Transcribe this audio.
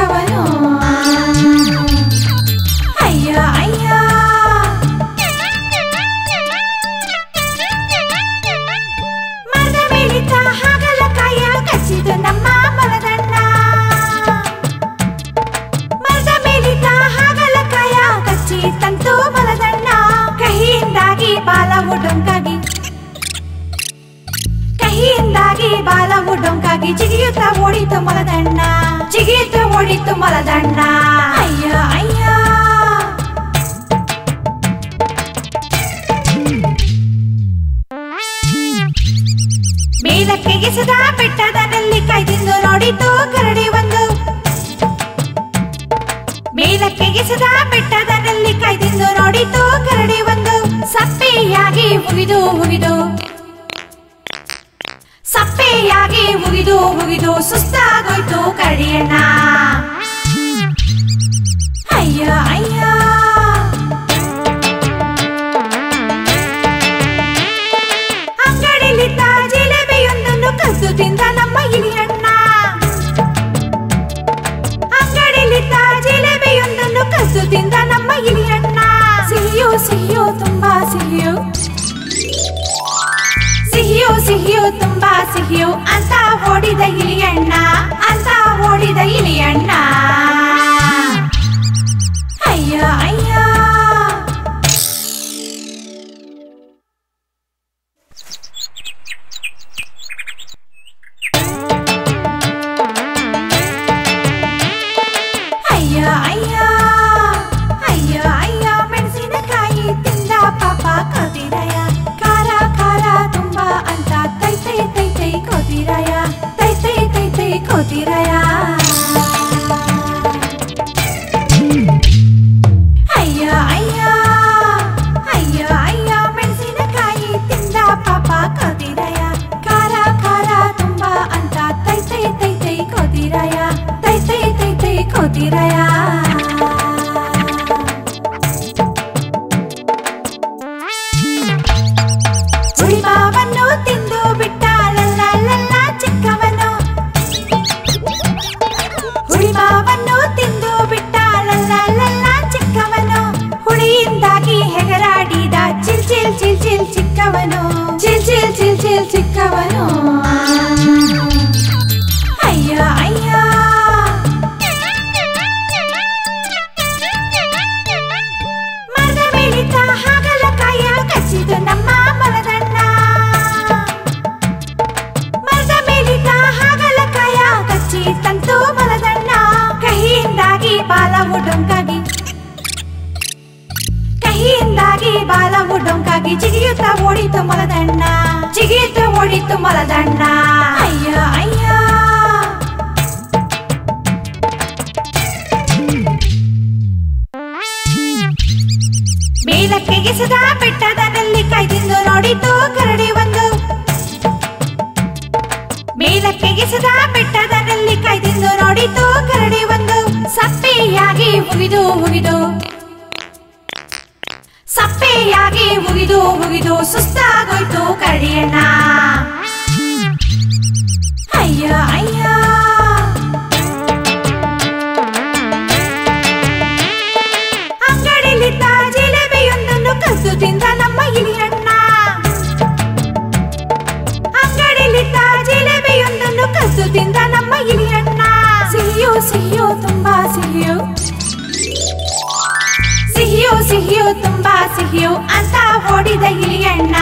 ಚಿಕ್ಕವನು ಅಯ್ಯ ಅಯ್ಯ ಮರದ ಮೇಲಿದ್ದ ಹಾಗಲಕಾಯ ಕಚ್ಚಿತು ನಮ್ಮ ಮಲದಣ್ಣ ಮರದ ಮೇಲಿದ್ದ ಹಾಗಲಕಾಯ ಕಚ್ಚಿತಂತು ಮಲದಣ್ಣ ಕಹಿಯಿಂದಾಗಿ ಬಾಲವು ಡೊಂಕಾಗಿ ಕಹಿಯಿಂದಾಗಿ ಬಾಲವು ಡೊಂಕಾಗಿ ಜಿಗಿಯುತ್ತಾ ಓಡಿತು ಮಲದಣ್ಣ ಜಿಗಿಯುತ್ತಾ ಓಡಿತು ಮಲದಣ್ಣ ಅಯ್ಯ ಅಯ್ಯ ಮೇಲಕ್ಕೆ ಎಸೆದ ಬೆಟ್ಟದ ನೆಲ್ಲಿಕಾಯಿ ತಿಂದು ನೋಡಿತು ಕರಡಿ ಒಂದು ಮೇಲಕ್ಕೆ ಎಸೆದ ಬೆಟ್ಟದ ನೆಲ್ಲಿಕಾಯಿ ತಿಂದು ನೋಡಿತು ಕರಡಿ ಒಂದು ಸಪ್ಪೆಯಾಗಿ ಮುಗಿದು ಮುಗಿದು ಸಪ್ಪೆಯಾಗಿ ಮುಗಿದು ಮುಗಿದು ಸುಸ್ತಾಗೋಯ್ತು ಕರಡಿಯಣ್ಣ ಅಯ್ಯ ಅಯ್ಯ ಅಂಗಡಿಲಿದ್ದ ಜಿಲೇಬಿಯೊಂದನ್ನು ಕದ್ದು ತಿಂದ ನಮ್ಮ ಇಲಿಯಣ್ಣ ಅಂಗಡಿಲಿದ್ದ ಜಿಲೇಬಿಯೊಂದನ್ನು ಕದ್ದು ತಿಂದ ನಮ್ಮ ಇಲಿಯಣ್ಣ ಸಿಹಿಯೋ ಸಿಹಿಯೋ ತುಂಬಾ ಸಿಹಿಯೋ ಸಿಹಿಯೋ ಸಿಹಿಯೋ ತುಂಬಾ ಸಿಹಿಯೋ ಅಂತ ಓಡಿದ ಇಲಿಯಣ್ಣ ಅಂತ ಓಡಿದ ಇಲಿಯಣ್ಣ ಅಯ್ಯ ಅಯ್ಯ ಅಯ್ಯ ಅಯ್ಯ ಅಯ್ಯ ಅಯ್ಯ ಮೆಣಸಿನಕಾಯಿ ತಿಂದ ಪಾಪ ಕದಿರಯ ಖಾರ ಖಾರ ತುಂಬಾ ಅಂತ ತೈ ತೈ ತೈ ತೈ ಕೋದಿರಯ ತೈ ತೈ ತೈ ತೈ ಕೋದಿರಯ ಅಯ್ಯ ಅಯ್ಯ ಅಯ್ಯ ಅಯ್ಯ ಮೆಣಸಿನಕಾಯಿ ತಿಂದ ಪಾಪ ಕದಿರಯ ಖಾರ ಖಾರ ತುಂಬಾ ಅಂತ ತೈ ತೈ ತೈ ತೈ ಕೋದಿರಯ ತೈ ತೈ ತೈ ತೈ ಕೋದಿರಯ ಹುಳಿಮಾವನ್ನು ತಿಂದು ಬಿಟ್ಟ ಲಲ್ಲ ಲಲ್ಲ ಚಿಕ್ಕವನು ಹುಳಿಮಾವನ್ನು ತಿಂದು ಬಿಟ್ಟ ಲಲ್ಲ ಲಲ್ಲ ಚಿಕ್ಕವನು ಹುಳಿಯಿಂದಾಗಿ ಹೆಗರಾಡಿದ ಚಿಲ್ ಚಿಲ್ ಚಿಲ್ ಚಿಲ್ ಚಿಕ್ಕವನು ಚಿಲ್ ಚಿಲ್ ಚಿಲ್ ಚಿಲ್ ಚಿಕ್ಕವನು ಅಯ್ಯ ಅಯ್ಯ ಮರದ ಮೇಲಿದ್ದ ಹಾಗಲಕಾಯ ಕಚ್ಚಿತು ನಮ್ಮ ಮಲದಣ್ಣ ಮರದ ಮೇಲಿದ್ದ ಹಾಗಲಕಾಯ ಕಚ್ಚಿತಂತು ಮಲದಣ್ಣ ಕಹಿಯಿಂದಾಗಿ ಬಾಲವು ಡೊಂಕಾಗಿ ಕಹಿಯಿಂದಾಗಿ ಬಾಲವು ಡೊಂಕಾಗಿ ಜಿಗಿಯುತ್ತಾ ಓಡಿತು ಮಲದಣ್ಣ ಜಿಗಿಯುತ್ತಾ ಓಡಿತು ಮಲದಣ್ಣ ಅಯ್ಯ ಅಯ್ಯ ಮೇಲಕ್ಕೆ ಎಸೆದ ಬೆಟ್ಟದ ನೆಲ್ಲಿಕಾಯಿ ತಿಂದು ನೋಡಿತು ಕರಡಿ ಒಂದು ಮೇಲಕ್ಕೆ ಎಸೆದ ಬೆಟ್ಟದ ನೆಲ್ಲಿಕಾಯಿ ತಿಂದು ನೋಡಿತು ಕರಡಿ ಒಂದು ಸಪ್ಪೆಯಾಗಿ ಮುಗಿದು ಮುಗಿದು ಸಪ್ಪೆಯಾಗಿ ಮುಗಿದು ಮುಗಿದು ಸುಸ್ತಾಗೋಯ್ತು ಕರಡಿಯಣ್ಣ ಅಯ್ಯ ಅಯ್ಯ ಅಂಗಡಿಲಿದ್ದ ಜಿಲೇಬಿಯೊಂದನ್ನು ಕದ್ದು ತಿಂದ ನಮ್ಮ ಇಲಿಯಣ್ಣ ಅಂಗಡಿಲಿದ್ದ ಜಿಲೇಬಿಯೊಂದನ್ನು ಕದ್ದು ತಿಂದ ನಮ್ಮ ಇಲಿಯಣ್ಣ ಸಿಹಿಯೋ ಸಿಹಿಯೋ ತುಂಬಾ ಸಿಹಿಯೋ ಸಿಹಿಯೋ ಸಿಹಿಯೋ ತುಂಬಾ ಸಿಹಿಯೋ ಅಂತ ಓಡಿದ ಇಲಿಯಣ್ಣ